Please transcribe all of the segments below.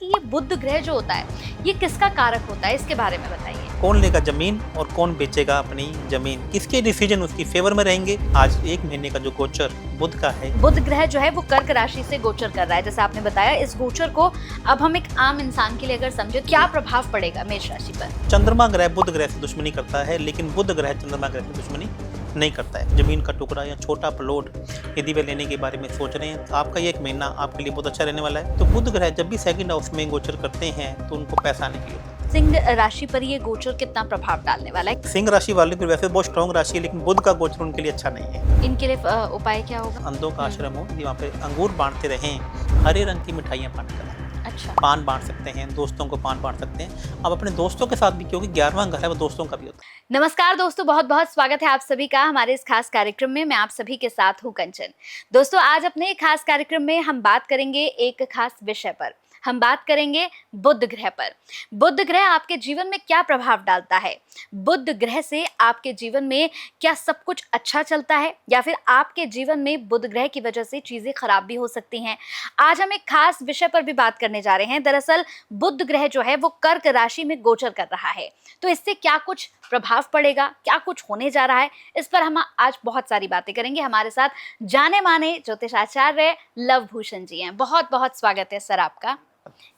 कि ये बुध ग्रह जो होता है ये किसका कारक होता है, इसके बारे में बताइए। कौन लेगा जमीन और कौन बेचेगा अपनी जमीन, किसके डिसीजन उसकी फेवर में रहेंगे। आज एक महीने का जो गोचर बुध का है, बुध ग्रह जो है वो कर्क राशि से गोचर कर रहा है। जैसे आपने बताया, इस गोचर को अब हम एक आम इंसान के लिए अगर समझे, क्या प्रभाव पड़ेगा मेष राशि पर। चंद्रमा ग्रह बुध ग्रह से दुश्मनी करता है, लेकिन बुध ग्रह चंद्रमा ग्रह से दुश्मनी नहीं करता है। जमीन का टुकड़ा या छोटा प्लॉट यदि वे लेने के बारे में सोच रहे हैं तो आपका ये एक महीना आपके लिए बहुत अच्छा रहने वाला है। तो बुध ग्रह जब भी सेकंड हाउस में गोचर करते हैं तो उनको पैसा आने के लिए। सिंह राशि पर ये गोचर कितना प्रभाव डालने वाला है। सिंह राशि वाले को वैसे बहुत स्ट्रॉन्ग राशि है, लेकिन बुध का गोचर उनके लिए अच्छा नहीं है। इनके लिए उपाय क्या होगा। अंधों का आश्रम हो, वहाँ पे अंगूर बांटते रहें, हरे रंग की मिठाइयाँ बांट करें। अच्छा, पान बांट सकते हैं, दोस्तों को पान बांट सकते हैं। अब अपने दोस्तों के साथ भी, क्योंकि 11वां घर है वो दोस्तों का भी होता है। नमस्कार दोस्तों, बहुत बहुत स्वागत है आप सभी का हमारे इस खास कार्यक्रम में। मैं आप सभी के साथ हूँ कंचन। दोस्तों, आज अपने खास कार्यक्रम में हम बात करेंगे एक खास विषय पर। हम बात करेंगे बुध ग्रह पर। बुध ग्रह आपके जीवन में क्या प्रभाव डालता है, बुध ग्रह से आपके जीवन में क्या सब कुछ अच्छा चलता है, या फिर आपके जीवन में बुध ग्रह की वजह से चीजें खराब भी हो सकती हैं। आज हम एक खास विषय पर भी बात करने जा रहे हैं। दरअसल बुध ग्रह जो है वो कर्क राशि में गोचर कर रहा है, तो इससे क्या कुछ प्रभाव पड़ेगा, क्या कुछ होने जा रहा है, इस पर हम आज बहुत सारी बातें करेंगे। हमारे साथ जाने माने ज्योतिषाचार्य लव भूषण जी हैं। बहुत बहुत स्वागत है सर आपका।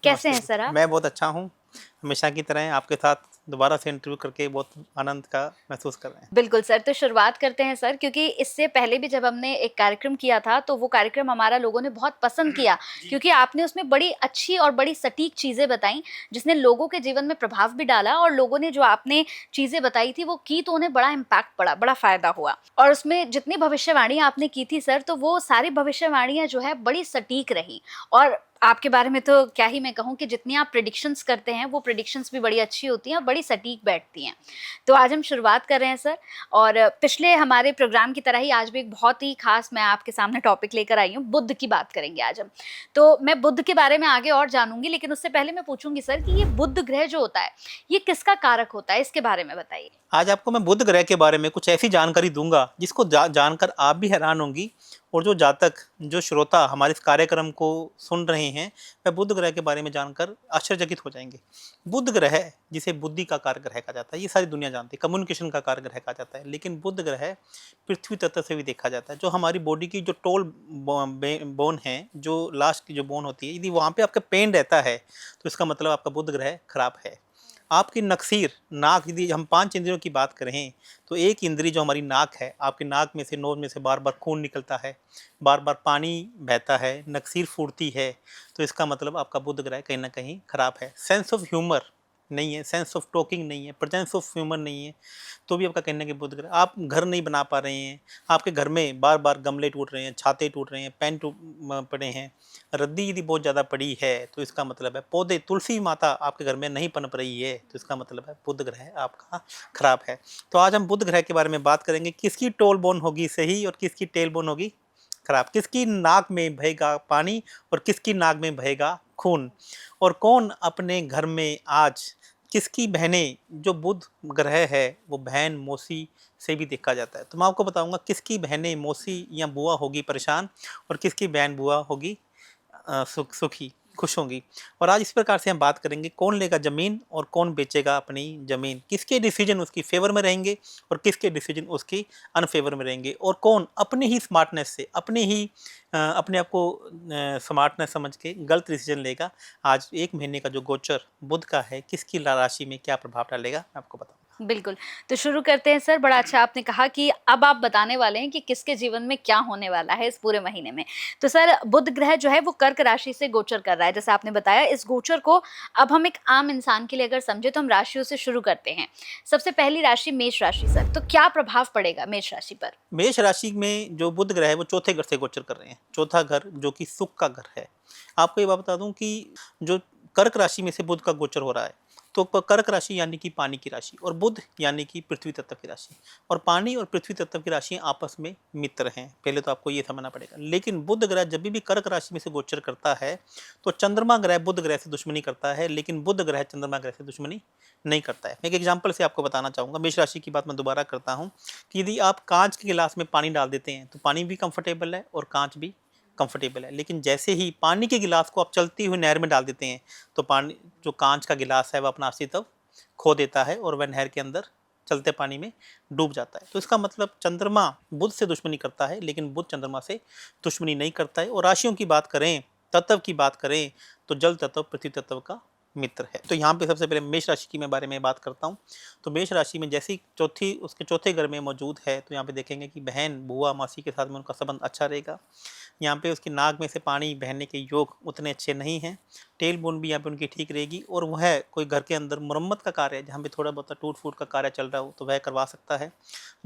कैसे हैं सर आप। मैं बहुत अच्छा हूँ, हमेशा की तरह आपके साथ दोबारा से इंटरव्यू करके बहुत आनंद का महसूस कर रहे हैं। बिल्कुल सर, तो शुरुआत करते हैं सर, क्योंकि इससे पहले भी जब हमने एक कार्यक्रम किया था तो वो कार्यक्रम हमारा लोगों ने बहुत पसंद किया, क्योंकि आपने उसमें बड़ी अच्छी और बड़ी सटीक चीज़ें बताई, जिसने लोगों के जीवन में प्रभाव भी डाला। और लोगों ने जो आपने चीज़ें बताई थी वो की तो उन्हें बड़ा इम्पैक्ट पड़ा, बड़ा फ़ायदा हुआ। और उसमें जितनी भविष्यवाणी आपने की थी सर, तो वो सारी भविष्यवाणियाँ जो है बड़ी सटीक रही। और आपके बारे में तो क्या ही मैं कहूँ कि जितनी आप प्रेडिक्शंस करते हैं वो प्रेडिक्शंस भी बड़ी अच्छी होती हैं और बड़ी सटीक बैठती हैं। तो आज हम शुरुआत कर रहे हैं सर, और पिछले हमारे प्रोग्राम की तरह ही आज भी एक बहुत ही खास मैं आपके सामने टॉपिक लेकर आई हूँ। बुध की बात करेंगे आज हम। तो मैं बुध के बारे में आगे और जानूंगी, लेकिन उससे पहले मैं पूछूंगी सर कि ये बुध ग्रह जो होता है ये किसका कारक होता है, इसके बारे में बताइए। आज आपको मैं बुध ग्रह के बारे में कुछ ऐसी जानकारी दूंगा जिसको जानकर आप भी हैरान होंगी, और जो जातक, जो श्रोता हमारे इस कार्यक्रम को सुन रहे हैं, वह बुध ग्रह के बारे में जानकर आश्चर्यचकित हो जाएंगे। बुध ग्रह, जिसे बुद्धि का कारक ग्रह कहा जाता है, ये सारी दुनिया जानती है, कम्युनिकेशन का कारक ग्रह कहा जाता है। लेकिन बुध ग्रह पृथ्वी तत्व से भी देखा जाता है। जो हमारी बॉडी की जो टोल बोन है, जो लास्ट की जो बोन होती है, यदि वहाँ पे आपका पेन रहता है तो इसका मतलब आपका बुध ग्रह खराब है। आपकी नक्सीर नाक, यदि हम 5 इंद्रियों की बात करें तो एक इंद्री जो हमारी नाक है, आपकी नाक में से, नोज में से बार बार खून निकलता है, बार बार पानी बहता है, नक्सीर फूटती है, तो इसका मतलब आपका बुध ग्रह कहीं ना कहीं खराब है। सेंस ऑफ ह्यूमर नहीं है, सेंस ऑफ टॉकिंग नहीं है, प्रेजेंस ऑफ ह्यूमर नहीं है, तो भी आपका कहना है कि बुध ग्रह। आप घर नहीं बना पा रहे हैं, आपके घर में बार बार गमले टूट रहे हैं, छाते टूट रहे हैं, पेन पड़े हैं, रद्दी यदि बहुत ज़्यादा पड़ी है तो इसका मतलब है पौधे, तुलसी माता आपके घर में नहीं पनप रही है, तो इसका मतलब है बुध ग्रह आपका खराब है। तो आज हम बुध ग्रह के बारे में बात करेंगे, किसकी टोल बोन होगी सही और किसकी टेल बोन होगी खराब, किसकी नाक में बहेगा पानी और किसकी नाक में बहेगा खून, और कौन अपने घर में आज किसकी बहनें, जो बुध ग्रह है वो बहन मौसी से भी देखा जाता है। तो मैं आपको बताऊंगा किसकी बहनें मौसी या बुआ होगी परेशान और किसकी बहन बुआ होगी सुखी, खुश होंगी। और आज इस प्रकार से हम बात करेंगे कौन लेगा ज़मीन और कौन बेचेगा अपनी ज़मीन, किसके डिसीजन उसकी फेवर में रहेंगे और किसके डिसीजन उसकी अनफेवर में रहेंगे, और कौन अपने ही स्मार्टनेस से, अपने आप को स्मार्टनेस समझ के गलत डिसीजन लेगा। आज एक महीने का जो गोचर बुध का है, किसकी राशि में क्या प्रभाव डालेगा, मैं आपको बताऊँ। बिल्कुल, तो शुरू करते हैं सर। बड़ा अच्छा आपने कहा कि अब आप बताने वाले हैं कि किसके जीवन में क्या होने वाला है इस पूरे महीने में। तो सर, बुध ग्रह जो है वो कर्क राशि से गोचर कर रहा है, जैसे आपने बताया। इस गोचर को अब हम एक आम इंसान के लिए अगर समझे तो हम राशियों से शुरू करते हैं। सबसे पहली राशि मेष राशि सर, तो क्या प्रभाव पड़ेगा मेष राशि पर। मेष राशि में जो बुध ग्रह है वो चौथे घर से गोचर कर रहे हैं, चौथा घर जो कि सुख का घर है। आपको ये बात बता दूं कि जो कर्क राशि में से बुध का गोचर हो रहा है, तो कर्क राशि यानी कि पानी की राशि, और बुध यानी कि पृथ्वी तत्व की राशि, और पानी और पृथ्वी तत्व की राशियां आपस में मित्र हैं। पहले तो आपको ये समझना पड़ेगा। लेकिन बुध ग्रह जब भी कर्क राशि में से गोचर करता है तो चंद्रमा ग्रह बुध ग्रह से दुश्मनी करता है, लेकिन बुध ग्रह चंद्रमा ग्रह से दुश्मनी नहीं करता है। मैं एक एग्जाम्पल से आपको बताना चाहूँगा। मेष राशि की बात मैं दोबारा करता हूँ कि यदि आप कांच के गिलास में पानी डाल देते हैं तो पानी भी कंफर्टेबल है और कांच भी कंफर्टेबल है। लेकिन जैसे ही पानी के गिलास को आप चलती हुई नहर में डाल देते हैं तो पानी, जो कांच का गिलास है, वह अपना अस्तित्व खो देता है और वह नहर के अंदर चलते पानी में डूब जाता है। तो इसका मतलब चंद्रमा बुध से दुश्मनी करता है, लेकिन बुध चंद्रमा से दुश्मनी नहीं करता है। और राशियों की बात करें, तत्व की बात करें, तो जल तत्व पृथ्वी तत्व का मित्र है। तो यहाँ पे सबसे पहले मेष राशि की मैं बारे में बात करता हूँ। तो मेष राशि में जैसी चौथी उसके चौथे घर में मौजूद है, तो यहाँ पे देखेंगे कि बहन, बुआ, मासी के साथ में उनका संबंध अच्छा रहेगा। यहाँ पे उसकी नाक में से पानी बहने के योग उतने अच्छे नहीं हैं। टेल बोन भी यहाँ पे उनकी ठीक रहेगी। और वह कोई घर के अंदर मुरम्मत का कार्य, जहाँ पे थोड़ा बहुत टूट फूट का कार्य चल रहा हो, तो वह करवा सकता है।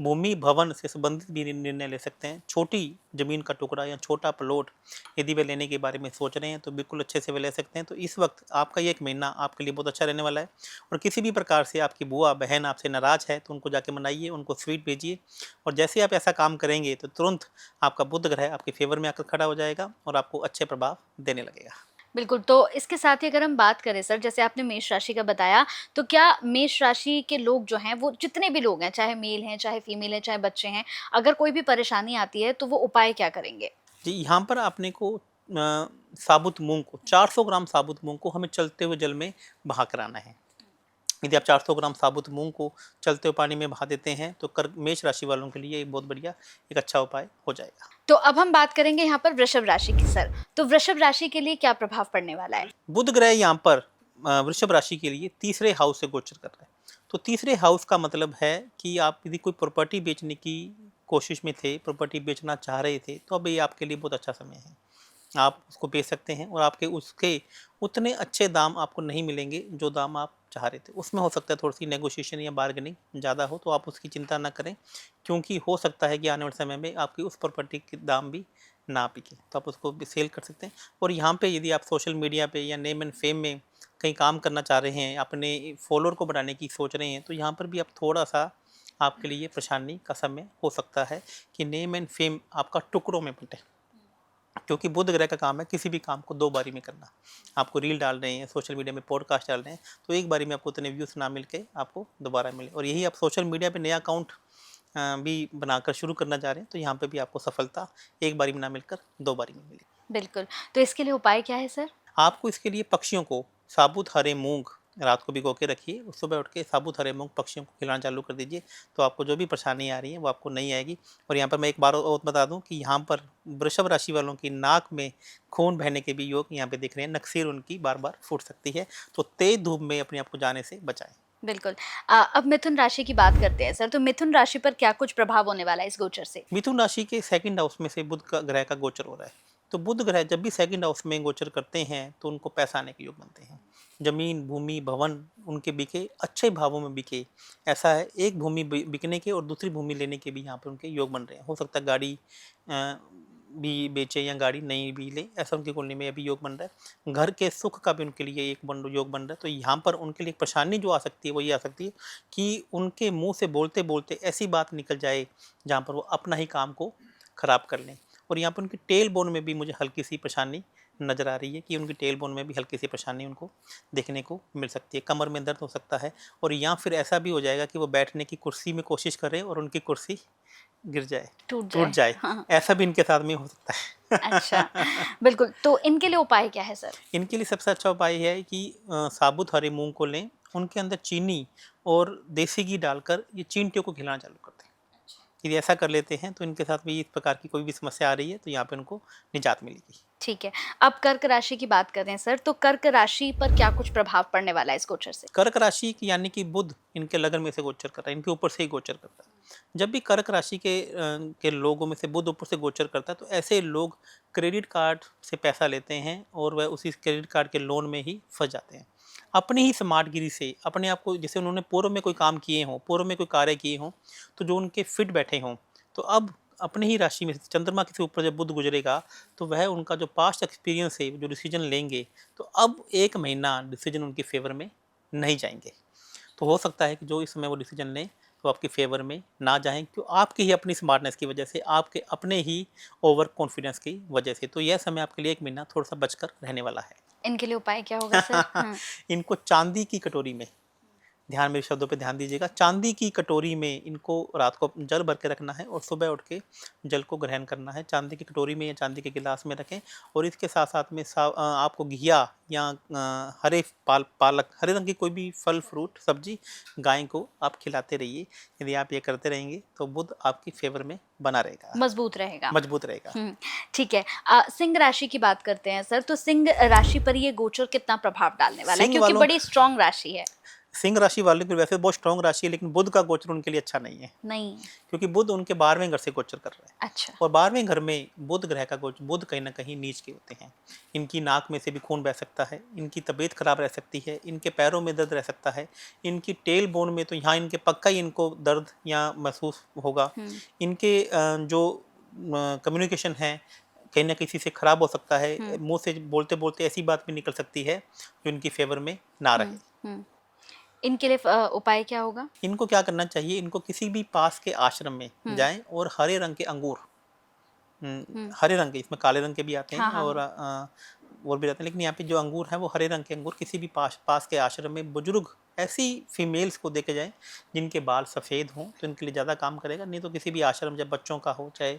भूमि भवन से संबंधित भी निर्णय ले सकते हैं। छोटी जमीन का टुकड़ा या छोटा प्लॉट यदि वे लेने के बारे में सोच रहे हैं तो बिल्कुल अच्छे से वे ले सकते हैं। तो इस वक्त आपका ये एक महीना आपके लिए बहुत अच्छा रहने वाला है। और किसी भी प्रकार से आपकी बुआ बहन आपसे नाराज़ है तो उनको जाके मनाइए, उनको स्वीट भेजिए। और जैसे आप ऐसा काम करेंगे तो तुरंत आपका बुध ग्रह आपके फेवर में आकर खड़ा हो जाएगा और आपको अच्छे प्रभाव देने लगेगा। बिल्कुल, तो इसके साथ ही अगर हम बात करें सर, जैसे आपने मेष राशि का बताया, तो क्या मेष राशि के लोग जो हैं, वो जितने भी लोग हैं, चाहे मेल हैं, चाहे फीमेल हैं, चाहे बच्चे हैं, अगर कोई भी परेशानी आती है तो वो उपाय क्या करेंगे? जी, यहाँ पर आपने को साबुत मूंग को 400 ग्राम साबुत मूंग को हमें चलते हुए जल में बहा कराना है। यदि आप 400 ग्राम साबुत मूंग को चलते हुए पानी में बहा देते हैं तो मेष राशि वालों के लिए एक बहुत बढ़िया, एक अच्छा उपाय हो जाएगा। तो अब हम बात करेंगे यहाँ पर वृषभ राशि की सर। तो वृषभ राशि के लिए क्या प्रभाव पड़ने वाला है? बुध ग्रह यहाँ पर वृषभ राशि के लिए तीसरे हाउस से गोचर कर रहा है। तो तीसरे हाउस का मतलब है कि आप यदि कोई प्रॉपर्टी बेचने की कोशिश में थे, प्रॉपर्टी बेचना चाह रहे थे, तो अब ये आपके लिए बहुत अच्छा समय है। आप उसको बेच सकते हैं और आपके उसके उतने अच्छे दाम आपको नहीं मिलेंगे जो दाम आप चाह रहे थे। उसमें हो सकता है थोड़ी सी नेगोशिएशन या बार्गेनिंग ज़्यादा हो, तो आप उसकी चिंता ना करें, क्योंकि हो सकता है कि आने वाले समय में आपकी उस प्रॉपर्टी के दाम भी ना बिके, तो आप उसको भी सेल कर सकते हैं। और यहाँ पे यदि आप सोशल मीडिया पे या नेम एंड फेम में कहीं काम करना चाह रहे हैं, अपने फॉलोअर को बढ़ाने की सोच रहे हैं, तो यहाँ पर भी आप थोड़ा सा, आपके लिए परेशानी का समय हो सकता है कि नेम एंड फेम आपका टुकड़ों में बंटे। क्योंकि बुध ग्रह का काम है किसी भी काम को दो बारी में करना। आपको रील डाल रहे हैं, सोशल मीडिया में पॉडकास्ट डाल रहे हैं, तो एक बारी में आपको उतने व्यूज़ ना मिल के आपको दोबारा मिले। और यही आप सोशल मीडिया पे नया अकाउंट भी बनाकर शुरू करना चाह रहे हैं, तो यहाँ पे भी आपको सफलता एक बारी में ना मिलकर दो बारी में मिलेगी। बिल्कुल, तो इसके लिए उपाय क्या है सर? आपको इसके लिए पक्षियों को साबुत हरे मूंग रात को भिगो के रखिए, उस सुबह उठ के साबुत हरे मूंग पक्षियों को खिलाना चालू कर दीजिए, तो आपको जो भी परेशानी आ रही है वो आपको नहीं आएगी। और यहाँ पर मैं एक बार और बता दूं कि यहाँ पर वृषभ राशि वालों की नाक में खून बहने के भी योग यहाँ पे दिख रहे हैं। नक्सीर उनकी बार बार फूट सकती है, तो तेज धूप में अपने आप को जाने से बचाएं। बिल्कुल। अब मिथुन राशि की बात करते हैं सर, तो मिथुन राशि पर क्या कुछ प्रभाव होने वाला है इस गोचर से? मिथुन राशि के सेकंड हाउस में से बुध का ग्रह का गोचर हो रहा है। तो बुध ग्रह जब भी सेकंड हाउस में गोचर करते हैं तो उनको पैसा आने के योग बनते हैं। जमीन, भूमि, भवन उनके बिके, अच्छे भावों में बिके। ऐसा है, एक भूमि बिकने के और दूसरी भूमि लेने के भी यहाँ पर उनके योग बन रहे हैं। हो सकता है गाड़ी भी बेचे या गाड़ी नहीं भी ले, ऐसा उनकी कुंडली में अभी योग बन रहा है। घर के सुख का भी उनके लिए एक योग बन रहा है। तो यहाँ पर उनके लिए परेशानी जो आ सकती है वो ये आ सकती है कि उनके मुंह से बोलते बोलते ऐसी बात निकल जाए जहाँ पर वो अपना ही काम को खराब कर लें। और यहाँ पर उनकी टेल बोन में भी मुझे हल्की सी परेशानी नज़र आ रही है कि उनकी टेल बोन में भी हल्की सी परेशानी उनको देखने को मिल सकती है। कमर में दर्द हो सकता है, और या फिर ऐसा भी हो जाएगा कि वो बैठने की कुर्सी में कोशिश करें और उनकी कुर्सी गिर जाए, टूट जाए। हाँ। ऐसा भी इनके साथ में हो सकता है। अच्छा, बिल्कुल। तो इनके लिए उपाय क्या है सर? इनके लिए सबसे अच्छा उपाय है कि साबुत हरे मूंग को लें, उनके अंदर चीनी और देसी घी डालकर ये चींटियों को खिलाना चालू कर दें। यदि ऐसा कर लेते हैं तो इनके साथ भी इस प्रकार की कोई भी समस्या आ रही है तो यहाँ पे उनको निजात मिलेगी। ठीक है। अब कर्क राशि की बात करें सर, तो कर्क राशि पर क्या कुछ प्रभाव पड़ने वाला है इस गोचर से? कर्क राशि की यानी कि बुध इनके लगन में से गोचर कर रहा है, इनके ऊपर से ही गोचर करता है। जब भी कर्क राशि के लोगों में से बुध ऊपर से गोचर करता है तो ऐसे लोग क्रेडिट कार्ड से पैसा लेते हैं और वह उसी क्रेडिट कार्ड के लोन में ही फंस जाते हैं। अपनी ही स्मार्टगिरी से अपने आप को, जैसे उन्होंने पूर्व में कोई काम किए हों, पूर्व में कोई कार्य किए हों, तो जो उनके फिट बैठे हों, तो अब अपनी ही राशि में चंद्रमा के ऊपर जब बुध गुजरेगा तो वह उनका जो पास्ट एक्सपीरियंस है, जो डिसीजन लेंगे, तो अब एक महीना डिसीजन उनके फेवर में नहीं जाएंगे। तो हो सकता है कि जो इस समय वो डिसीजन लें तो आपके फेवर में ना जाएं, क्यों? आपकी ही अपनी स्मार्टनेस की वजह से, आपके अपने ही ओवर कॉन्फिडेंस की वजह से। तो यह समय आपके लिए एक महीना थोड़ा सा बचकर रहने वाला है। इनके लिए उपाय क्या होगा सर? हाँ। इनको चांदी की कटोरी में ध्यान, मेरे शब्दों पे ध्यान दीजिएगा। चांदी की कटोरी में इनको रात को जल भर के रखना है और सुबह उठ के जल को ग्रहण करना है। चांदी की कटोरी में या चांदी के गिलास में रखें और इसके साथ-साथ में आपको घिया या हरे पालक, हरे रंग की कोई भी फल, फ्रूट, सब्जी गाय को आप खिलाते रहिए। यदि आप ये करते रहेंगे तो बुध आपकी फ़ेवर में बना रहेगा, मजबूत रहेगा। मजबूत रहेगा। ठीक है। सिंह राशि की बात करते हैं सर, तो सिंह राशि पर ये गोचर कितना प्रभाव डालने वाला है, सिंह क्योंकि वालों बड़ी स्ट्रांग राशि है? सिंह राशि वाले की वैसे बहुत स्ट्रांग राशि है, लेकिन बुध का गोचर उनके लिए अच्छा नहीं है, नहीं। क्योंकि बुध उनके 12वें घर से गोचर कर रहा है। अच्छा। और 12वें घर में बुध ग्रह का गोचर, बुध कहीं ना कहीं नीच के होते हैं। इनकी नाक में से भी खून बह सकता है, इनकी तबीयत खराब रह सकती है, इनके पैरों में दर्द रह सकता है, इनकी टेल बोन में तो यहाँ इनके पक्का ही इनको दर्द या महसूस होगा। इनके जो कम्युनिकेशन है कहीं ना किसी से खराब हो सकता है, मुंह से बोलते बोलते ऐसी बात भी निकल सकती है जो इनकी फेवर में ना रहे। इनके लिए उपाय क्या होगा? इनको क्या करना चाहिए, इनको किसी भी पास के आश्रम में जाएं और हरे रंग के अंगूर, हरे रंग के, इसमें काले रंग के भी आते हैं, हाँ, और और भी रहते हैं, लेकिन यहाँ पे जो अंगूर है वो हरे रंग के अंगूर किसी भी पास के आश्रम में बुजुर्ग ऐसी फीमेल्स को देके जाएं जिनके बाल सफ़ेद हों, तो इनके लिए ज़्यादा काम करेगा। नहीं तो किसी भी आश्रम, जब बच्चों का हो चाहे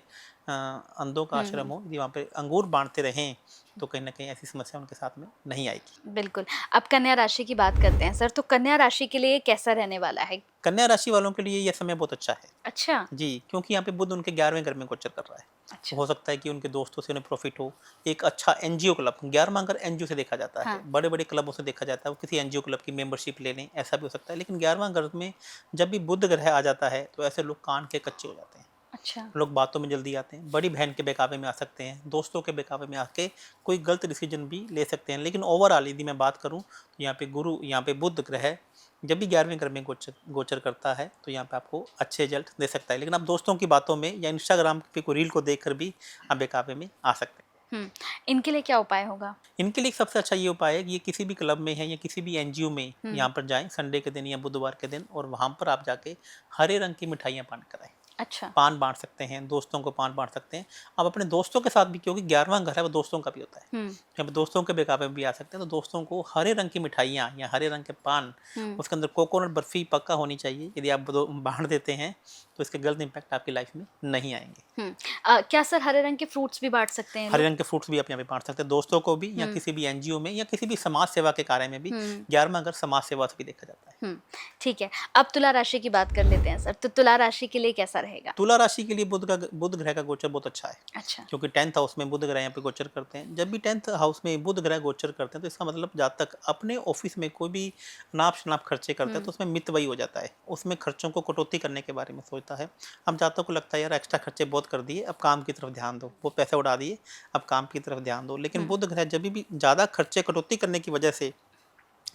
अंधों का आश्रम हो, यदि वहाँ पे अंगूर बांटते रहें तो कहीं ना कहीं ऐसी समस्या उनके साथ में नहीं आएगी। बिल्कुल। अब कन्या राशि की बात करते हैं सर, तो कन्या राशि के लिए कैसा रहने वाला है? कन्या राशि वालों के लिए यह समय बहुत अच्छा है। अच्छा जी, क्योंकि यहाँ पे बुध उनके 11वें घर में गोचर कर रहा है। अच्छा। हो सकता है कि उनके दोस्तों से उन्हें प्रॉफिट हो। एक अच्छा एनजीओ क्लब, 11वां घर एनजीओ से देखा जाता है, बड़े बड़े क्लबों से देखा जाता है, वो किसी एनजीओ क्लब की मेंबरशिप ले लें, ऐसा भी हो सकता है। लेकिन 11वां घर में जब भी बुध ग्रह आ जाता है तो ऐसे लोग कान के कच्चे हो जाते हैं। अच्छा। लोग बातों में जल्दी आते हैं, बड़ी बहन के बहकावे में आ सकते हैं, दोस्तों के बहकावे में आके कोई गलत डिसीजन भी ले सकते हैं। लेकिन ओवरऑल यदि मैं बात करूँ तो यहाँ पे बुध ग्रह जब भी 11वें घर में गोचर करता है तो यहाँ पे आपको अच्छे रिजल्ट दे सकता है। लेकिन आप दोस्तों की बातों में या इंस्टाग्राम पे कोई रील को देखकर भी आप बहकावे में आ सकते हैं। इनके लिए क्या उपाय होगा? इनके लिए सबसे अच्छा ये उपाय है कि ये किसी भी क्लब में है या किसी भी एनजीओ में यहाँ पर जाएं संडे के दिन या बुधवार के दिन, और वहाँ पर आप जाके हरे रंग की मिठाइयाँ बांट कर आएं। अच्छा। पान बांट सकते हैं, दोस्तों को पान बांट सकते हैं। आप अपने दोस्तों के साथ भी, क्योंकि 11वां घर है वो दोस्तों का भी होता है, जब दोस्तों के बहकावे में भी आ सकते हैं, तो दोस्तों को हरे रंग की मिठाइयाँ या हरे रंग के पान, उसके अंदर कोकोनट बर्फी पक्का होनी चाहिए। यदि आप बांट देते हैं तो इसके गलत इम्पैक्ट आपकी लाइफ में नहीं आएंगे। क्या सर हरे रंग के फ्रूट्स भी बांट सकते हैं? हरे रंग के फ्रूट्स भी आप यहाँ पे बांट सकते हैं, दोस्तों को भी, या किसी भी एनजीओ में या किसी भी समाज सेवा के कार्य में भी। 11वां घर समाज सेवा से भी देखा जाता है। ठीक है। अब तुला राशि की बात कर लेते हैं सर, तो तुला राशि के लिए कैसा रहेगा? तुला राशि के लिए बुध ग्रह का गोचर बहुत अच्छा है। अच्छा। क्योंकि 10th हाउस में बुध ग्रह यहाँ पे गोचर करते हैं। जब भी 10th हाउस में बुध ग्रह गोचर करते हैं तो इसका मतलब जातक अपने ऑफिस में कोई भी नाप शनाप खर्चे करता है तो उसमें मितव्ययी हो जाता है, उसमें खर्चों को कटौती करने के बारे में सोचता है। अब जातक को लगता है यार एक्स्ट्रा खर्चे बहुत कर दिए, अब काम की तरफ ध्यान दो, वो पैसे उड़ा दिए, अब काम की तरफ ध्यान दो। लेकिन बुध ग्रह जब भी ज़्यादा खर्चे कटौती करने की वजह से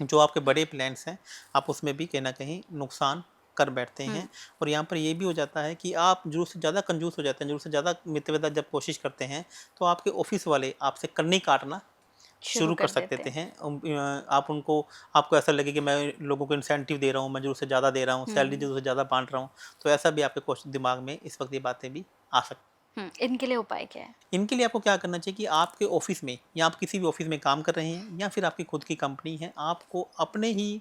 जो आपके बड़े प्लान्स हैं आप उसमें भी कहीं ना कहीं नुकसान कर बैठते हैं। और यहाँ पर ये भी हो जाता है कि आप जरूरत से ज़्यादा कंजूस हो जाते हैं, जरूरत से ज़्यादा मितव्ययता जब कोशिश करते हैं तो आपके ऑफिस वाले आपसे कन्नी काटना शुरू कर सकते हैं। आप उनको, आपको ऐसा लगे कि मैं लोगों को इंसेंटिव दे रहा हूँ, मैं जरूरत से ज़्यादा दे रहा हूँ, सैलरी जरूरत से ज़्यादा बांट रहा हूँ, तो ऐसा भी आपके दिमाग में इस वक्त ये बातें भी आ सकती हैं। इनके लिए उपाय क्या है? इनके लिए आपको क्या करना चाहिए कि आपके ऑफिस में या आप किसी भी ऑफिस में काम कर रहे हैं या फिर आपकी खुद की कंपनी है, आपको अपने ही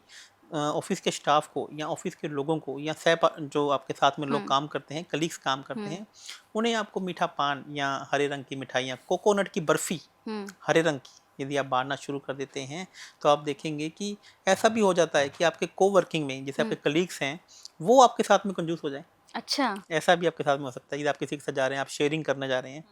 ऑफिस के स्टाफ को या ऑफिस के लोगों को या जो आपके साथ में लोग काम करते हैं, कलीग्स काम करते हैं, उन्हें आपको मीठा पान या हरे रंग की मिठाइयाँ, कोकोनट की बर्फी हरे रंग की यदि आप बांटना शुरू कर देते हैं तो आप देखेंगे कि ऐसा भी हो जाता है कि आपके कोवर्किंग में जैसे आपके कलीग्स हैं वो आपके साथ में कंजूस हो जाए। अच्छा। ऐसा भी आपके साथ में हो सकता है। यदि आप किसी के साथ जा रहे हैं, आप शेयरिंग करने जा रहे हैं,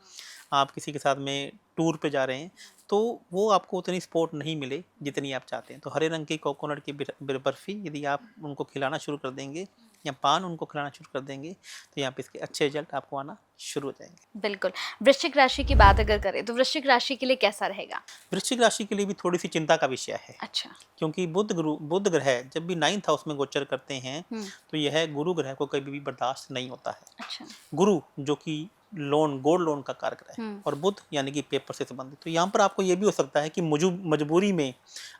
आप किसी के साथ में टूर पे जा रहे हैं, तो वो आपको उतनी सपोर्ट नहीं मिले जितनी आप चाहते हैं। तो हरे रंग की कोकोनट की बर्फी यदि आप उनको खिलाना शुरू कर देंगे या पान उनको खिलाना शुरू कर देंगे तो यहाँ पे इसके अच्छे रिजल्ट आपको आना शुरू हो जाएंगे। बिल्कुल। वृश्चिक राशि की बात अगर करें तो वृश्चिक राशि के लिए कैसा रहेगा? वृश्चिक राशि के लिए भी थोड़ी सी चिंता का विषय है। अच्छा। क्योंकि बुध ग्रह जब भी 9th हाउस में गोचर करते हैं तो यह गुरु ग्रह को कभी भी बर्दाश्त नहीं होता है। अच्छा। गुरु जो कि गोल्ड लोन का कारक है और बुध यानी कि पेपर से संबंधित, तो यहाँ पर आपको ये भी हो सकता है कि मजबूरी में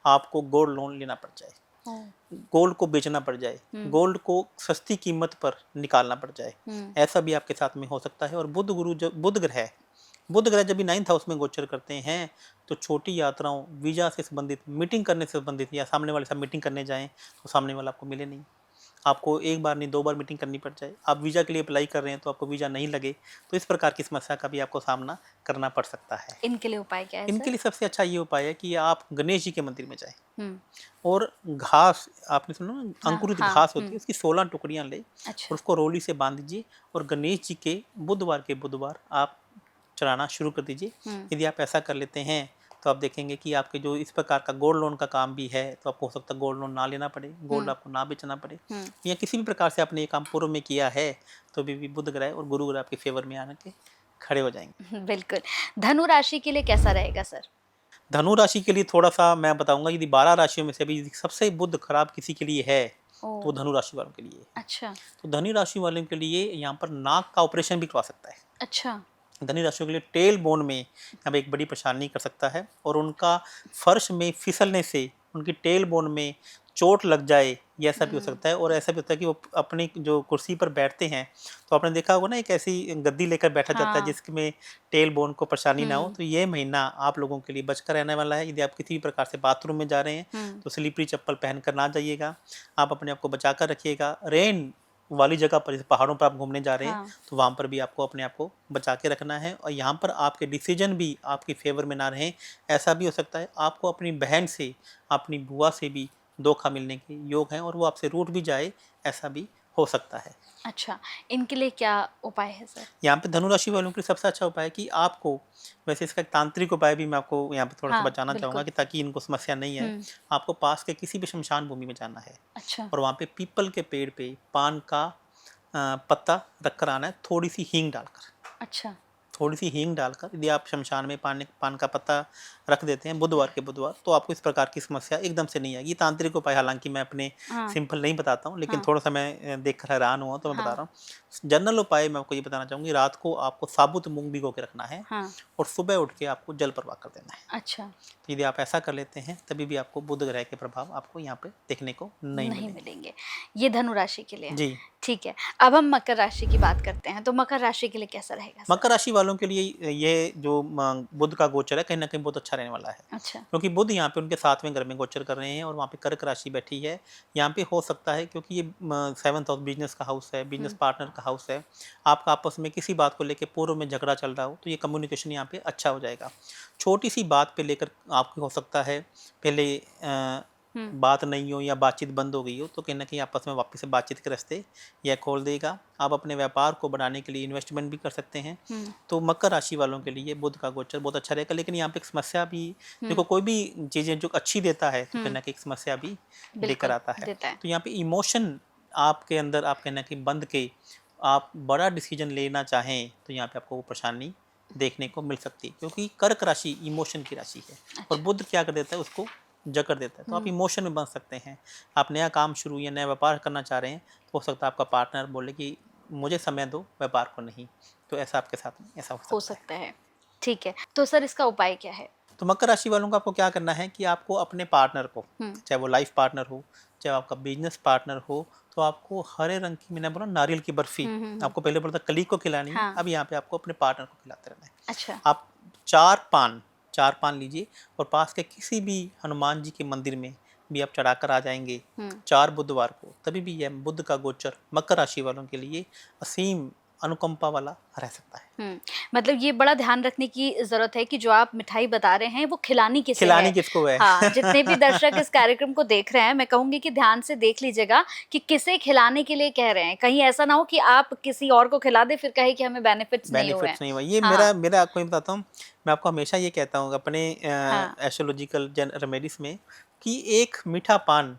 आपको गोल्ड लोन लेना पड़ जाए, गोल्ड को बेचना पड़ जाए, गोल्ड को सस्ती कीमत पर निकालना पड़ जाए, ऐसा भी आपके साथ में हो सकता है। और बुध ग्रह बुध ग्रह जब भी 9th हाउस में गोचर करते हैं तो छोटी यात्राओं, वीजा से संबंधित, मीटिंग करने से संबंधित, या सामने वाले साथ मीटिंग करने जाएं तो सामने वाला आपको मिले नहीं, आपको एक बार नहीं 2 बार मीटिंग करनी पड़ जाए, आप वीज़ा के लिए अप्लाई कर रहे हैं तो आपको वीज़ा नहीं लगे, तो इस प्रकार की समस्या का भी आपको सामना करना पड़ सकता है। इनके लिए उपाय क्या है इनके सर? लिए सबसे अच्छा ये उपाय है कि आप गणेश जी के मंदिर में जाएं हम्म। और घास, आपने सुना ना, हाँ अंकुरित हाँ। घास होती है, उसकी 16 टुकड़ियां ले और अच्छा। उसको रोली से बांध दीजिए और गणेश जी के बुधवार आप चढ़ाना शुरू कर दीजिए। यदि आप ऐसा कर लेते हैं तो आप देखेंगे कि आपके जो इस प्रकार का गोल्ड लोन का काम भी है तो आपको हो सकता है गोल्ड लोन ना लेना पड़े, गोल्ड आपको ना बेचना पड़े, या किसी भी प्रकार से आपने ये काम पूर्व में किया है तो भी बुध ग्रह और गुरु ग्रह आपके फेवर में आने के खड़े हो जाएंगे। बिल्कुल। धनु राशि के लिए कैसा रहेगा सर? धनु राशि के लिए थोड़ा सा मैं बताऊंगा, यदि 12 राशियों में से भी सबसे बुध खराब किसी के लिए है तो वो धनु राशि वालों के लिए है। अच्छा। तो धनु राशि वालों के लिए यहाँ पर नाक का ऑपरेशन भी करवा सकता है। अच्छा। धनु राशियों के लिए टेल बोन में अब एक बड़ी परेशानी कर सकता है और उनका फर्श में फिसलने से उनकी टेल बोन में चोट लग जाए, ये ऐसा भी हो सकता है। और ऐसा भी होता है कि वो अपनी जो कुर्सी पर बैठते हैं तो आपने देखा होगा ना, एक ऐसी गद्दी लेकर बैठा जाता है जिसमें टेल बोन को परेशानी ना हो। तो ये महीना आप लोगों के लिए बचकर रहने वाला है। यदि आप किसी भी प्रकार से बाथरूम में जा रहे हैं तो स्लीपरी चप्पल पहनकर ना जाइएगा, आप अपने आप को बचा कर रखिएगा। रेन वाली जगह पर, जैसे पहाड़ों पर आप घूमने जा रहे हैं तो वहाँ पर भी आपको अपने आप को बचा के रखना है और यहाँ पर आपके डिसीजन भी आपकी फेवर में ना रहें। ऐसा भी हो सकता है आपको अपनी बहन से, अपनी बुआ से भी धोखा मिलने के योग हैं और वो आपसे रूठ भी जाए, ऐसा भी हो सकता है। अच्छा, इनके लिए क्या उपाय है सर? यहाँ पे धनु राशि वालों के लिए सबसे अच्छा उपाय है कि आपको, वैसे इसका एक तांत्रिक उपाय भी मैं आपको यहाँ पे थोड़ा सा बताना चाहूँगा कि ताकि इनको समस्या नहीं है। आपको पास के किसी भी शमशान भूमि में जाना है। अच्छा। और वहाँ पे पीपल के पेड़ पे पान का पत्ता रख कर आना है, थोड़ी सी हींग डालकर। अच्छा। थोड़ी सी हींग डालकर यदि आप शमशान में पान का पत्ता रख देते हैं बुधवार के बुधवार, तो आपको इस प्रकार की समस्या एकदम से नहीं आएगी। तांत्रिक उपाय हालांकि मैं अपने सिंपल नहीं बताता हूँ, लेकिन थोड़ा सा मैं देखकर हैरान हुआ तो मैं बता रहा हूँ। जनरल उपाय मैं आपको ये बताना चाहूँगी, रात को आपको साबुत मूंग भिगो के रखना है और सुबह उठ के आपको जल प्रवाह कर देना है। अच्छा। तो यदि आप ऐसा कर लेते हैं तभी भी आपको बुध ग्रह के प्रभाव आपको यहाँ पे देखने को नहीं मिलेंगे। ये धनु राशि के लिए जी। ठीक है, अब हम मकर राशि की बात करते हैं। तो मकर राशि के लिए कैसा रहेगा सर? मकर राशि वालों के लिए ये जो बुध का गोचर है कहीं ना कहीं बहुत अच्छा रहने वाला है। अच्छा। क्योंकि बुध यहाँ पे उनके 7वें घर में गोचर कर रहे हैं और वहाँ पे कर्क राशि बैठी है। यहाँ पे हो सकता है क्योंकि ये 7th हाउस बिजनेस का हाउस है, बिजनेस पार्टनर का हाउस है, आपका आपस में किसी बात को लेकर पूर्व में झगड़ा चल रहा हो तो ये कम्युनिकेशन यहाँ पे अच्छा हो जाएगा। छोटी सी बात पे लेकर आपको हो सकता है पहले बात नहीं हो या बातचीत बंद हो गई हो, तो कहीं ना कहीं आपस में वापस से बातचीत के रास्ते यह खोल देगा। आप अपने व्यापार को बढ़ाने के लिए इन्वेस्टमेंट भी कर सकते हैं। तो मकर राशि वालों के लिए बुध का गोचर बहुत अच्छा रहेगा। लेकिन यहाँ पे एक समस्या भी, देखो कोई भी चीज़ें जो अच्छी देता है तो कहीं ना कहीं एक समस्या भी लेकर आता है। तो यहाँ पे इमोशन आपके अंदर आप कहीं ना कहीं बंद के आप बड़ा डिसीजन लेना चाहें तो यहाँ पे आपको वो परेशानी देखने को मिल सकती है, क्योंकि कर्क राशि इमोशन की राशि है और बुध क्या कर देता है, उसको जकड़ देता है। तो आप इमोशन में बन सकते हैं। आप नया काम शुरू या नया व्यापार करना चाह रहे हैं तो हो सकता है आपका पार्टनर बोले कि मुझे समय दो, व्यापार को नहीं। तो ऐसा आपके साथ में ऐसा हो सकता है। ठीक है, तो सर इसका उपाय क्या है? तो मकर राशि वालों को आपको क्या करना है कि आपको अपने पार्टनर को, चाहे वो लाइफ पार्टनर हो, चाहे आपका बिजनेस पार्टनर हो, तो आपको हरे रंग की, मैंने बोला नारियल की बर्फी, आपको पहले बोला था कलीग को खिलानी है, अब यहाँ पे आपको अपने पार्टनर को खिलाते रहना है। अच्छा। आप 4 पान लीजिए और पास के किसी भी हनुमान जी के मंदिर में भी आप चढ़ाकर आ जाएंगे 4 बुधवार को, तभी भी यह बुध का गोचर मकर राशि वालों के लिए असीम अनुकंपा वाला रह सकता है। मतलब ये बड़ा ध्यान रखने की जरूरत है कि जो आप मिठाई बता रहे हैं वो खिलानी किसको है। हाँ, जितने भी दर्शक इस कार्यक्रम को देख रहे हैं, मैं कहूंगी कि ध्यान से देख लीजिएगा कि किसे खिलाने के लिए कह रहे हैं। कहीं ऐसा ना हो कि आप किसी और को खिला दे फिर कहे कि हमें बेनिफिट्स नहीं हुए। ये मेरा आपको बताता हूँ, मैं आपको हमेशा ये कहता हूँ अपने एस्ट्रोलॉजिकल रेमेडीज में कि एक मीठा पान,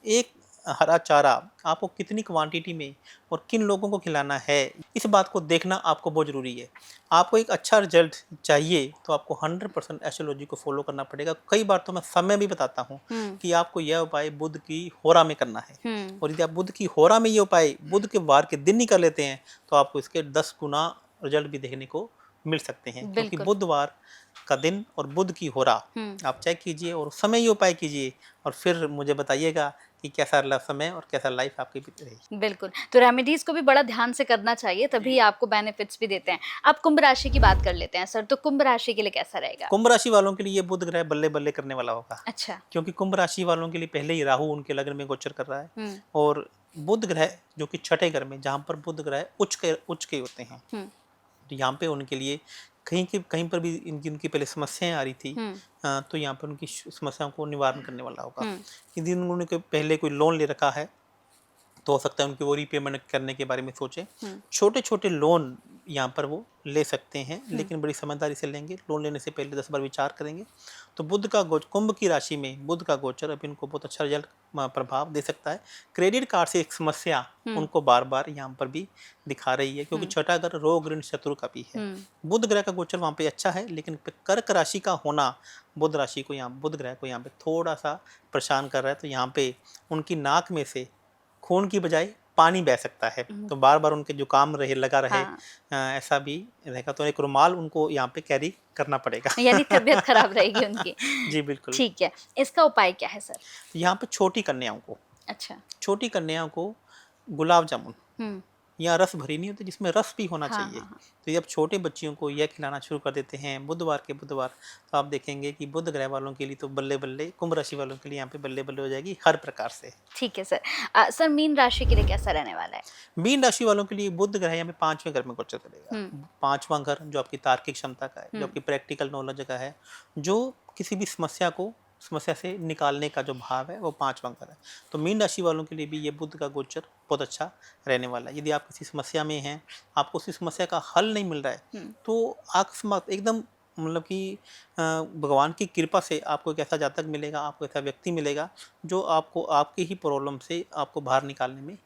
एक हरा चारा आपको कितनी क्वांटिटी में और किन लोगों को खिलाना है, इस बात को देखना आपको बहुत ज़रूरी है। आपको एक अच्छा रिजल्ट चाहिए तो आपको 100% एस्ट्रोलॉजी को फॉलो करना पड़ेगा। कई बार तो मैं समय भी बताता हूँ कि आपको यह उपाय बुध की होरा में करना है, और यदि आप बुध की होरा में ये उपाय बुध के वार के दिन ही कर लेते हैं तो आपको इसके 10 गुना रिजल्ट भी देखने को मिल सकते हैं। क्योंकि बुधवार का दिन और बुध की होरा आप चेक कीजिए और समय ये उपाय कीजिए और फिर मुझे बताइएगा कि कि कैसा समय और कैसा लाइफ आपकी बीत रही। बिल्कुल, तो रेमेडीज को भी बड़ा ध्यान से करना चाहिए, तभी आपको बेनिफिट्स भी देते हैं। अब कुंभ राशि की बात कर लेते हैं सर, तो कुंभ राशि के लिए कैसा रहेगा? कुंभ राशि वालों के लिए ये बुध ग्रह बल्ले बल्ले करने वाला होगा, अच्छा। क्योंकि कुंभ राशि वालों के लिए पहले ही राहु उनके लग्न में गोचर कर रहा है, हम्म। और बुध ग्रह जो कि छठे घर में, जहाँ पर बुध ग्रह उच्च के होते हैं, हम्म। तो यहाँ पे उनके लिए कहीं पर भी इनकी पहले समस्याएं आ रही थी, तो यहाँ पर उनकी समस्याओं को निवारण करने वाला होगा। यदि उन्होंने पहले कोई लोन ले रखा है तो हो सकता है उनकी वो रीपेमेंट करने के बारे में सोचें। छोटे छोटे लोन यहाँ पर वो ले सकते हैं, लेकिन बड़ी समझदारी से लेंगे। लोन लेने से पहले 10 बार विचार करेंगे। तो बुध का कुंभ की राशि में बुध का गोचर अब इनको बहुत अच्छा रिजल्ट प्रभाव दे सकता है। क्रेडिट कार्ड से एक समस्या उनको बार बार यहाँ पर भी दिखा रही है, क्योंकि छठा घर रोग ऋण शत्रु का भी है। बुध ग्रह का गोचर वहाँ पे अच्छा है, लेकिन कर्क राशि का होना बुध ग्रह को यहाँ पे थोड़ा सा परेशान कर रहा है। तो यहाँ पे उनकी नाक में से खून की बजाय पानी बह सकता है, तो बार बार उनके जुकाम लगा रहे, ऐसा भी रहेगा। तो एक रुमाल उनको यहाँ पे कैरी करना पड़ेगा, यानी तबीयत खराब रहेगी उनकी। जी बिल्कुल। ठीक है, इसका उपाय क्या है सर? यहाँ पे छोटी कन्याओं को गुलाब जामुन या रस भरी नहीं होती, जिसमें रस भी होना चाहिए। तो जब छोटे बच्चियों को यह खिलाना शुरू कर देते हैं बुधवार, तो आप देखेंगे कि बुध ग्रह वालों के लिए तो बल्ले बल्ले, कुंभ राशि वालों के लिए यहाँ पे बल्ले बल्ले हो जाएगी हर प्रकार से। ठीक है सर। सर मीन राशि के लिए कैसा रहने वाला है? मीन राशि वालों के लिए बुध ग्रह यहाँ पे 5वें घर में गोचर करेगा। 5वां घर जो आपकी तार्किक क्षमता का है, जो आपकी प्रैक्टिकल नॉलेज का है, जो किसी भी समस्या से निकालने का जो भाव है, वो 5वां घर है। तो मीन राशि वालों के लिए भी ये बुध का गोचर बहुत अच्छा रहने वाला है। यदि आप किसी समस्या में हैं, आपको उसी समस्या का हल नहीं मिल रहा है, तो अकस्मात एकदम मतलब कि भगवान की कृपा से आपको एक ऐसा जातक मिलेगा, आपको ऐसा व्यक्ति मिलेगा जो आपको आपकी ही प्रॉब्लम से आपको बाहर निकालने में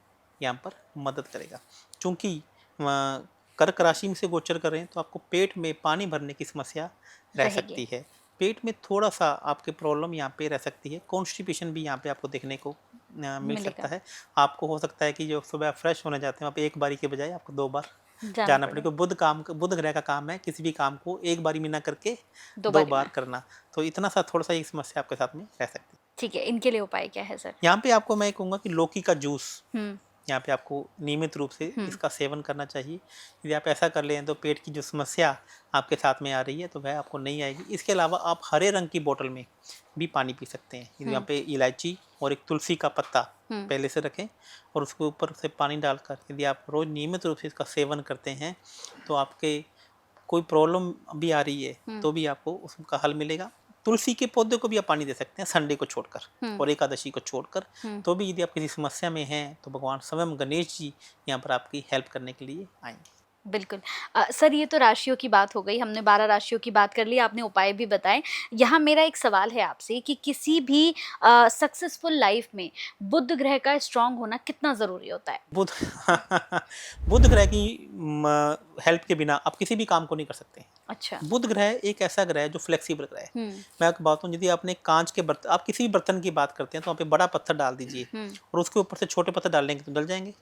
यहाँ पर मदद करेगा। चूँकि कर्क राशि में से गोचर कर रहे हैं, तो आपको पेट में पानी भरने की समस्या रह सकती है। पेट में थोड़ा सा आपके प्रॉब्लम यहाँ पे रह सकती है। कॉन्स्टिपेशन भी यहाँ पे आपको देखने को मिल सकता है। आपको हो सकता है कि जो सुबह फ्रेश होने जाते हैं, वहाँ पे एक बारी के बजाय आपको 2 बार जाना पड़ेगा। बुध ग्रह का काम है किसी भी काम को एक बारी में ना करके 2 बार करना। तो इतना सा थोड़ा सा एक समस्या आपके साथ में रह सकती है। ठीक है, इनके लिए उपाय क्या है सर? यहाँ पे आपको मैं कहूँगा कि लौकी का जूस यहाँ पे आपको नियमित रूप से इसका सेवन करना चाहिए। यदि आप ऐसा कर लें तो पेट की जो समस्या आपके साथ में आ रही है, तो वह आपको नहीं आएगी। इसके अलावा आप हरे रंग की बोतल में भी पानी पी सकते हैं। यदि यहाँ पे इलायची और एक तुलसी का पत्ता पहले से रखें और उसके ऊपर से पानी डालकर यदि आप रोज नियमित रूप से इसका सेवन करते हैं, तो आपके कोई प्रॉब्लम भी आ रही है तो भी आपको उसका हल मिलेगा। तुलसी के पौधे को भी आप पानी दे सकते हैं संडे को छोड़कर और एकादशी को छोड़कर। तो भी यदि आप किसी समस्या में हैं, तो भगवान स्वयं गणेश जी यहाँ पर आपकी हेल्प करने के लिए आएंगे। बिल्कुल। सर ये तो राशियों की बात हो गई, हमने 12 राशियों की बात कर ली, आपने उपाय भी बताए। यहाँ मेरा एक सवाल है आपसे कि किसी भी सक्सेसफुल लाइफ में बुध ग्रह का स्ट्रांग होना कितना ज़रूरी होता है? बुध ग्रह की हेल्प के बिना आप किसी भी काम को नहीं कर सकते। अच्छा। बुध ग्रह एक ऐसा ग्रह है जो फ्लेक्सिबल ग्रह है। मैं आपको बात हूँ, यदि आपने कांच के बर्तन, आप किसी भी बर्तन की बात करते हैं, तो वहाँ पे बड़ा पत्थर डाल दीजिए और उसके ऊपर से छोटे पत्थर डालेंगे तो डल जाएंगे,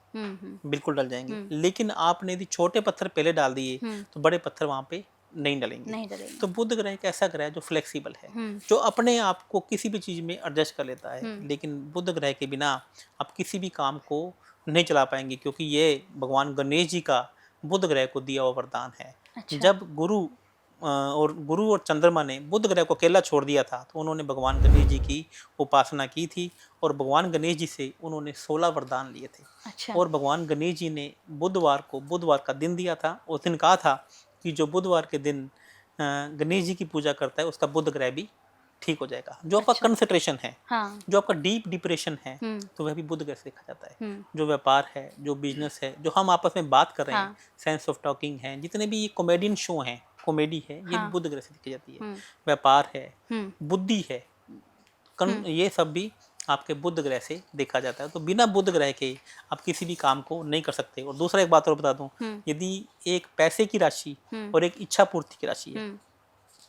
बिल्कुल डल जाएंगे। लेकिन आपने यदि छोटे पत्थर पहले डाल दिए तो बड़े पत्थर वहाँ पे नहीं डलेंगे। तो बुध ग्रह एक ऐसा ग्रह है जो फ्लेक्सिबल है, जो अपने आप को किसी भी चीज में एडजस्ट कर लेता है। लेकिन बुध ग्रह के बिना आप किसी भी काम को नहीं चला पाएंगे, क्योंकि ये भगवान गणेश जी का बुध ग्रह को दिया हुआ वरदान है। अच्छा। जब गुरु और चंद्रमा ने बुध ग्रह को अकेला छोड़ दिया था, तो उन्होंने भगवान गणेश जी की उपासना की थी और भगवान गणेश जी से उन्होंने 16 वरदान लिए थे। अच्छा। और भगवान गणेश जी ने बुधवार का दिन दिया था। उस दिन कहा था कि जो बुधवार के दिन गणेश जी की पूजा करता है, उसका बुध ग्रह भी ठीक हो जाएगा। जो आपका कंसंट्रेशन है, जो आपका डीप डिप्रेशन है, तो वह भी बुध ग्रह से देखा जाता है। जो व्यापार है, जो बिजनेस है, जो हम आपस में बात कर रहे हैं, सेंस ऑफ टॉकिंग है, जितने भी ये कॉमेडियन शो हैं, कॉमेडी है, ये बुध ग्रह से देखी जाती है। व्यापार है, बुद्धि है, ये सब भी आपके बुध ग्रह से देखा जाता है। तो बिना बुध ग्रह के आप किसी भी काम को नहीं कर सकते। और दूसरा एक बात और बता दूं, यदि एक पैसे की राशि और एक इच्छा पूर्ति की राशि है,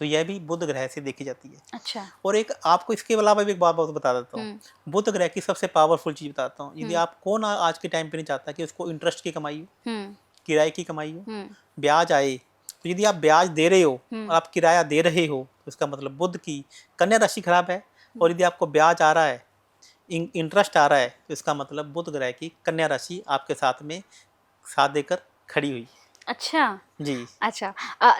तो यह भी बुध ग्रह से देखी जाती है। अच्छा। और एक आपको इसके अलावा भी एक बात बता देता हूँ, बुध ग्रह की सबसे पावरफुल चीज बताता हूँ। यदि आप कौन आज के टाइम पे नहीं चाहता कि उसको इंटरेस्ट की कमाई हो, किराए की कमाई हो, ब्याज आए, तो यदि आप ब्याज दे रहे हो और आप किराया दे रहे हो, तो इसका मतलब बुध की कन्या राशि खराब है। और यदि आपको ब्याज आ रहा है, इंटरेस्ट आ रहा है तो इसका मतलब बुध ग्रह की कन्या राशि आपके साथ में साथ देकर खड़ी हुई है। अच्छा। जी। अच्छा।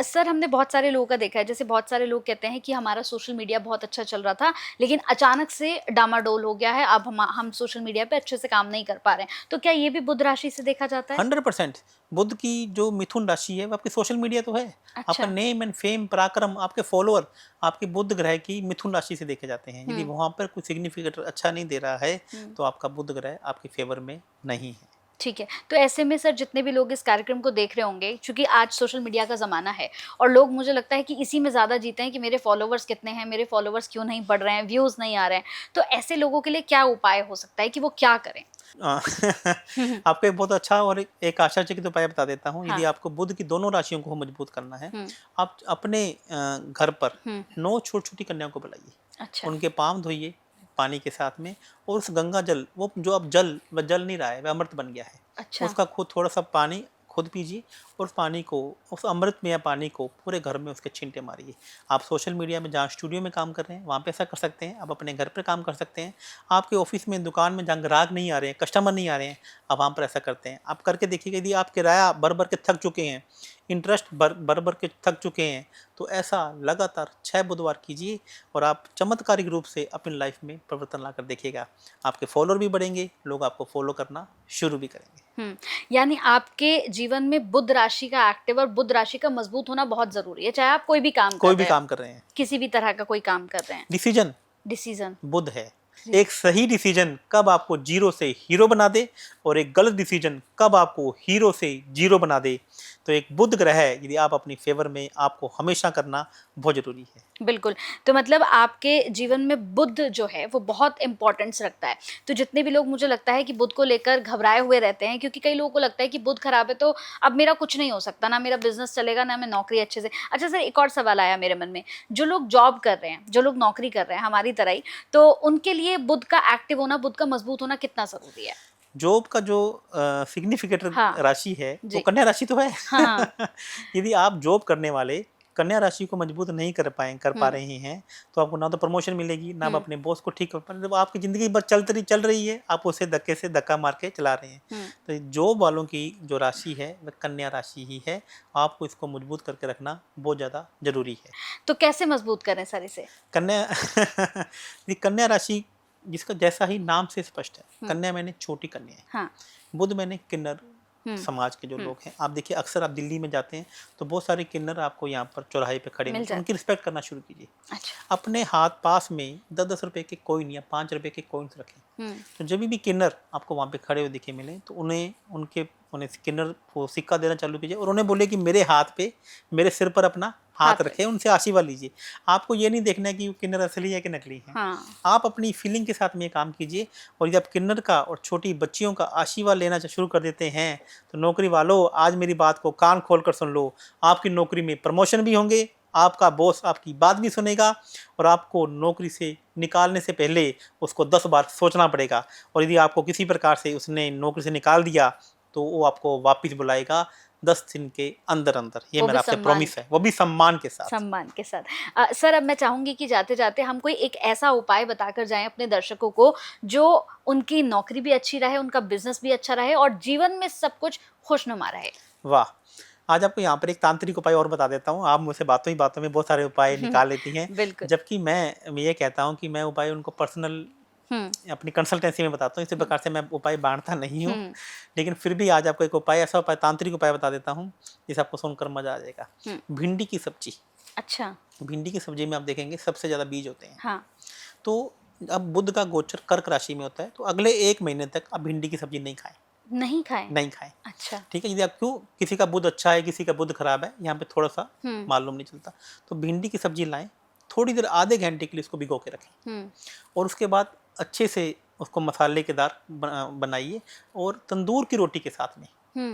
सर हमने बहुत सारे लोगों का देखा है, जैसे बहुत सारे लोग कहते हैं कि हमारा सोशल मीडिया बहुत अच्छा चल रहा था, लेकिन अचानक से डामाडोल हो गया है, अब हम सोशल मीडिया पे अच्छे से काम नहीं कर पा रहे हैं। तो क्या ये भी बुध राशि से देखा जाता है? 100% बुध की जो मिथुन राशि है वो आपकी सोशल मीडिया तो है। आपका अच्छा। नेम एंड फेम पराक्रम आपके फॉलोअर आपके बुध ग्रह की मिथुन राशि से देखे जाते हैं। यदि हुँ, वहां पर कोई सिग्निफिकेंट अच्छा नहीं दे रहा है हुँ। तो आपका बुध ग्रह आपके फेवर में नहीं है। ठीक है। तो ऐसे में सर जितने भी लोग इस कार्यक्रम को देख रहे होंगे, चूँकि आज सोशल मीडिया का ज़माना है और लोग मुझे लगता है कि इसी में ज़्यादा जीते हैं कि मेरे फॉलोवर्स कितने हैं, मेरे फॉलोवर्स क्यों नहीं बढ़ रहे हैं, व्यूज़ नहीं आ रहे हैं। तो ऐसे लोगों के लिए क्या उपाय हो सकता है कि वो क्या करें? अ, हुँ, हुँ। आपको एक बहुत अच्छा और एक आश्चर्यचकित उपाय बता देता हूँ। यदि हाँ। आपको बुध की दोनों राशियों को मजबूत करना है, हुँ, आप अपने घर पर हुँ। 9 छोटी-छोटी कन्याओं को बुलाइए। अच्छा, उनके पाँव धोइए पानी के साथ में और उस गंगा जल वो जो अब जल वह जल नहीं रहा है, वह अमृत बन गया है। अच्छा। उसका खुद थोड़ा-सा पानी खुद पीजिए और उस पानी को उस अमृतमय पानी को पूरे घर में उसके छींटे मारिए। आप सोशल मीडिया में जहाँ स्टूडियो में काम कर रहे हैं, वहाँ पे ऐसा कर सकते हैं। आप अपने घर पे काम कर सकते हैं। आपके ऑफ़िस में, दुकान में जहाँ ग्राहक नहीं आ रहे हैं, कस्टमर नहीं आ रहे हैं, आप वहाँ पर ऐसा करते हैं। आप करके देखिएगा यदि आप किराया भर-भर के थक चुके हैं, इंटरेस्ट भर-भर के थक चुके हैं, तो ऐसा लगातार 6 बुधवार कीजिए और आप चमत्कारिक रूप से अपनी लाइफ में परिवर्तन लाकर देखिएगा। आपके फॉलोअर भी बढ़ेंगे, लोग आपको फॉलो करना शुरू भी करेंगे। हुँ। यानी आपके जीवन में बुध राशि का एक्टिव और बुध राशि का मज़बूत होना बहुत ज़रूरी है, चाहे आप कोई भी काम कर कोई भी रहे हैं, काम कर रहे हैं, किसी भी तरह का कोई काम कर रहे हैं। Decision decision. बुध है। जी। एक सही डिसीजन कब आपको जीरो से हीरो बना दे और एक गलत डिसीजन कब आपको हीरो से जीरो बना दे। तो एक बुध ग्रह है यदि आप अपनी फेवर में आपको हमेशा करना बहुत ज़रूरी है। बिल्कुल। तो मतलब आपके जीवन में बुध जो है वो बहुत इम्पोर्टेंस रखता है। तो जितने भी लोग मुझे लगता है कि बुध को लेकर घबराए हुए रहते हैं, क्योंकि कई लोगों को लगता है कि बुध खराब है तो अब मेरा कुछ नहीं हो सकता, ना मेरा बिज़नेस चलेगा, ना मैं नौकरी अच्छे से। अच्छा सर, एक और सवाल आया मेरे मन में, जो लोग जॉब कर रहे हैं, जो लोग नौकरी कर रहे हैं हमारी तरह ही, तो उनके लिए बुध का एक्टिव होना, बुध का मज़बूत होना कितना ज़रूरी है? जॉब का जो सिग्निफिकेंट हाँ, राशि है वो जी। कन्या राशि तो है। हाँ, हाँ। यदि आप जॉब करने वाले कन्या राशि को मजबूत नहीं कर पा हुँ, रहे हैं तो आपको ना तो प्रमोशन मिलेगी ना आप हुँ, अपने बॉस को ठीक कर पा रहे, जब आपकी ज़िंदगी बस चल रही है आप उसे धक्के से धक्का मार के चला रहे हैं। हुँ। तो जॉब वालों की जो राशि है वह कन्या राशि ही है। आपको इसको मजबूत करके रखना बहुत ज़्यादा ज़रूरी है। तो कैसे मज़बूत करें सर इसे? कन्या ये कन्या राशि जिसका जैसा ही नाम से स्पष्ट है, हुँ, कन्या मैंने छोटी कन्या है, हाँ। बुध मैंने किन्नर हुँ, समाज के जो हुँ। लोग हैं। आप देखिए अक्सर आप दिल्ली में जाते हैं तो बहुत सारे किन्नर आपको यहाँ पर चौराहे पे खड़े मिल मिलते हैं, उनकी जाते हैं। रिस्पेक्ट करना शुरू कीजिए। अच्छा। अपने हाथ पास में 10-10 रुपए के कॉइन या 5 रुपए के कॉइन्स रखें। हुँ, तो जब भी किन्नर आपको वहाँ पे खड़े हुए दिखे मिले तो उन्हें किन्नर को सिक्का देना चालू कीजिए और उन्हें बोले कि मेरे हाथ पे मेरे सिर पर अपना हाथ हाथ रखें, रखें। उनसे आशीर्वाद लीजिए। आपको ये नहीं देखना है कि वो किन्नर असली है कि नकली है। हाँ। आप अपनी फीलिंग के साथ में ये काम कीजिए और जब किन्नर का और छोटी बच्चियों का आशीर्वाद लेना शुरू कर देते हैं तो नौकरी वालों आज मेरी बात को कान खोल कर सुन लो। आपकी नौकरी में प्रमोशन भी होंगे, आपका बॉस आपकी बात भी सुनेगा और आपको नौकरी से निकालने से पहले उसको 10 बार सोचना पड़ेगा। और यदि आपको किसी प्रकार से उसने नौकरी से निकाल दिया तो वो आपको वापस बुलाएगा 10 दिन के अंदर-अंदर। ये वो भी मेरा आपसे सम्मान प्रॉमिस है, वो भी सम्मान के साथ। सम्मान के साथ। सर अब मैं चाहूँगी कि जाते-जाते हम कोई एक ऐसा उपाय बताकर जाएँ अपने दर्शकों को, जो उनकी नौकरी भी अच्छी रहे, उनका बिज़नेस भी अच्छा रहे और जीवन में सब कुछ खुशनुमा रहे। वाह! आज आपको यहाँ पर एक तांत्रिक उपाय और बता देता हूँ। आप मुझसे बातों ही बातों में बहुत सारे उपाय निकाल लेती हैं। बिल्कुल। जबकि मैं ये कहता हूँ कि मैं उपाय उनको पर्सनल हुँ, अपनी कंसल्टेंसी में बताता हूँ। इसी हुँ, प्रकार से मैं उपाय बाँटता नहीं हूँ। हुँ, लेकिन फिर भी आज आपको एक उपाय ऐसा उपाय तांत्रिक उपाय बता देता हूँ, जिसे आपको सुनकर मज़ा आ जाएगा। हुँ। भिंडी की सब्ज़ी, अच्छा। भिंडी की सब्ज़ी में आप देखेंगे सबसे ज़्यादा बीज होते हैं। हाँ। तो अब बुध का गोचर कर्क राशि में होता है, तो अगले 1 महीने तक आप भिंडी की सब्ज़ी नहीं खाएँ, नहीं खाएँ? नहीं खाएँ। अच्छा। ठीक है? यदि आप क्यों किसी का बुध अच्छा है, किसी का बुध खराब है, यहाँ पे थोड़ा-सा हुँ, मालूम नहीं चलता। तो भिंडी की सब्ज़ी लाएँ, थोड़ी देर आधे घंटे के लिए इसको भिगो के रखें हुँ, और उसके बाद अच्छे से उसको मसालेदार बनाइए और तंदूर की रोटी के साथ में, हुँ,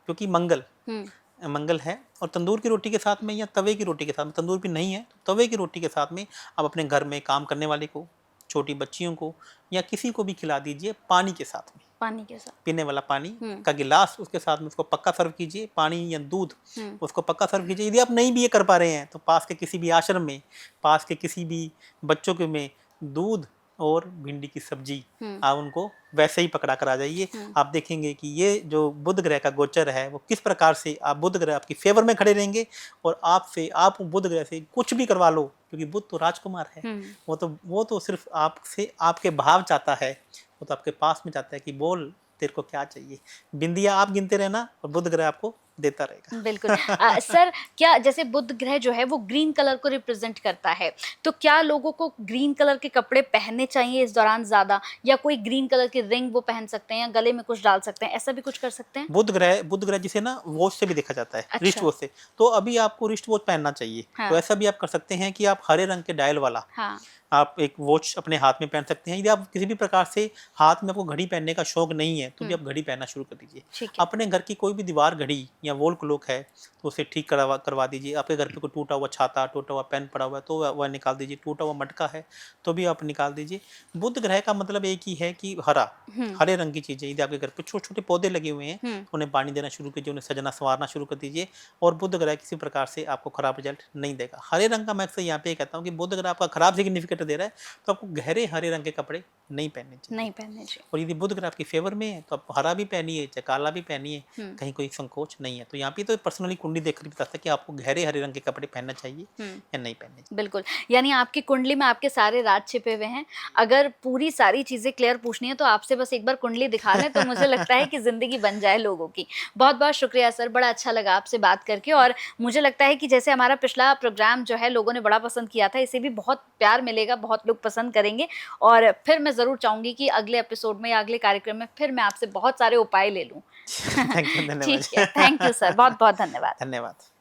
क्योंकि मंगल हुँ, मंगल है और तंदूर की रोटी के साथ में या तवे की रोटी के साथ में, तंदूर भी नहीं है तो तवे की रोटी के साथ में आप अपने घर में काम करने वाले को, छोटी बच्चियों को या किसी को भी खिला दीजिए पानी के साथ में। पानी के साथ। पीने वाला पानी हुँ, का गिलास उसके साथ में उसको पक्का सर्व कीजिए, पानी या दूध हुँ, उसको पक्का सर्व कीजिए। यदि आप नहीं भी ये कर पा रहे हैं तो पास के किसी भी आश्रम में, पास के किसी भी बच्चों के में दूध और भिंडी की सब्जी, हम्म, आप उनको वैसे ही पकड़ा कर आ जाइए। आप देखेंगे कि ये जो बुध ग्रह का गोचर है वो किस प्रकार से आप बुध ग्रह आपकी फेवर में खड़े रहेंगे, और आपसे आप बुध ग्रह से कुछ भी करवा लो, क्योंकि बुध तो राजकुमार है। वो तो सिर्फ आपसे आपके भाव चाहता है, वो तो आपके पास में चाहता है कि बोल तेरे को क्या चाहिए। बिंदिया आप गिनते रहना और बुध ग्रह आपको देता रहेगा। बिल्कुल। सर, क्या जैसे बुध ग्रह जो है वो ग्रीन कलर को रिप्रेजेंट करता है, तो क्या लोगों को ग्रीन कलर के कपड़े पहनने चाहिए इस दौरान ज्यादा, या कोई ग्रीन कलर की रिंग वो पहन सकते हैं या गले में कुछ डाल सकते हैं, ऐसा भी कुछ कर सकते हैं? बुध ग्रह जिसे ना वॉच से भी देखा जाता है, रिस्ट अच्छा। वॉच से, तो अभी आपको रिस्ट वॉच पहनना चाहिए। हाँ। तो ऐसा भी आप कर सकते हैं कि आप हरे रंग के डायल वाला हाँ। आप एक वॉच अपने हाथ में पहन सकते हैं। यदि आप किसी भी प्रकार से हाथ में आपको घड़ी पहनने का शौक नहीं है, तो भी आप घड़ी पहनना शुरू कर दीजिए। ठीक है। अपने घर की कोई भी दीवार घड़ी या वॉल क्लॉक है तो उसे ठीक करवा दीजिए। आपके घर पे कोई टूटा हुआ छाता, टूटा हुआ पेन पड़ा हुआ है तो वह निकाल दीजिए। टूटा हुआ मटका है तो भी आप निकाल दीजिए। बुध ग्रह का मतलब एक ही है कि हरा, हरे रंग की चीजें। यदि आपके घर पे छोटे छोटे पौधे लगे हुए हैं तो उन्हें पानी देना शुरू कीजिए, उन्हें सजना संवारना शुरू कर दीजिए, और बुध ग्रह किसी प्रकार से आपको खराब रिजल्ट नहीं देगा। हरे रंग का मैं अक्सर यहाँ पे कहता हूँ कि बुध ग्रह आपका खराब सिग्निफिकेट दे रहा है तो आपको गहरे हरे रंग के कपड़े नहीं पहनने चाहिए। नहीं पहनने चाहिए। और यदि बुध ग्रह आपकी फेवर में है तो आप हरा भी पहनिए चाहे काला भी पहनिए, कहीं कोई संकोच नहीं है। तो यहाँ पे तो पर्सनली कुंडली देखकर बताता है कि आपको गहरे हरे रंग के कपड़े पहनना चाहिए या नहीं पहनने चाहिए। बिल्कुल, यानी आपकी कुंडली में आपके सारे राज छिपे हुए हैं। अगर पूरी सारी चीज़ें क्लियर पूछनी है तो आपसे बस एक बार कुंडली दिखा लें तो मुझे लगता है कि ज़िंदगी बन जाए लोगों की। बहुत-बहुत शुक्रिया सर, बड़ा अच्छा लगा आपसे बात करके, और मुझे लगता है कि जैसे हमारा पिछला प्रोग्राम जो है लोगों ने बड़ा पसंद किया था, इसे भी बहुत प्यार मिलेगा, बहुत लोग पसंद करेंगे, और फिर मैं ज़रूर चाहूँगी कि अगले एपिसोड में या अगले कार्यक्रम में फिर मैं आपसे बहुत सारे उपाय ले लूँ। थैंक यू, धन्यवाद। ठीक है, थैंक यू सर, बहुत-बहुत धन्यवाद। धन्यवाद।